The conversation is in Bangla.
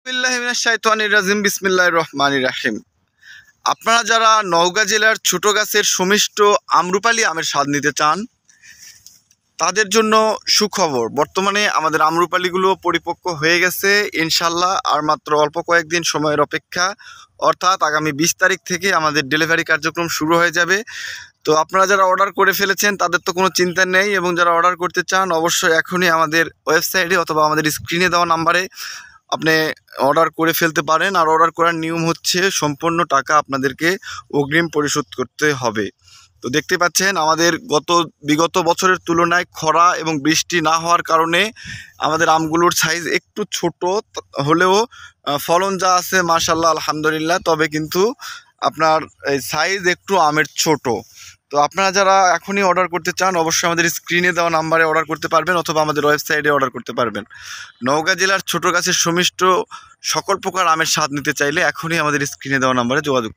বিসমিল্লাহি মিনাশ শাইতানির রাজিম বিসমিল্লাহির রহমানির রহিম। আপনারা যারা নওগাঁ জেলার ছোট গাছের সমিষ্ট আম্রপালি আমের স্বাদ নিতে চান তাদের জন্য সুখবর। বর্তমানে আমাদের আম্রপালিগুলো পরিপক্ক হয়ে গেছে ইনশাল্লাহ। আর মাত্র অল্প কয়েকদিন সময়ের অপেক্ষা, অর্থাৎ আগামী 20 তারিখ থেকে আমাদের ডেলিভারি কার্যক্রম শুরু হয়ে যাবে। তো আপনারা যারা অর্ডার করে ফেলেছেন তাদের তো কোনো চিন্তা নেই, এবং যারা অর্ডার করতে চান অবশ্যই এখনই আমাদের ওয়েবসাইটে অথবা আমাদের স্ক্রিনে দেওয়া নাম্বারে আপনি অর্ডার করে ফেলতে পারেন। আর অর্ডার করার নিয়ম হচ্ছে সম্পূর্ণ টাকা আপনাদেরকে অগ্রিম পরিশোধ করতে হবে। তো দেখতে পাচ্ছেন আমাদের বিগত বছরের তুলনায় খরা এবং বৃষ্টি না হওয়ার কারণে আমাদের আমগুলোর সাইজ একটু ছোট হলেও ফলন যা আছে মাশাআল্লাহ আলহামদুলিল্লাহ, তবে কিন্তু আপনার এই সাইজ একটু আমের ছোট। তো আপনারা যারা এখনই অর্ডার করতে চান অবশ্যই আমাদের স্ক্রিনে দেওয়া নাম্বারে অর্ডার করতে পারবেন অথবা আমাদের ওয়েবসাইটে অর্ডার করতে পারবেন। নওগাঁ জেলার ছোট গাছের সমিষ্ট সকল প্রকার আমের স্বাদ নিতে চাইলে এখনই আমাদের স্ক্রিনে দেওয়া নাম্বারে যোগাযোগ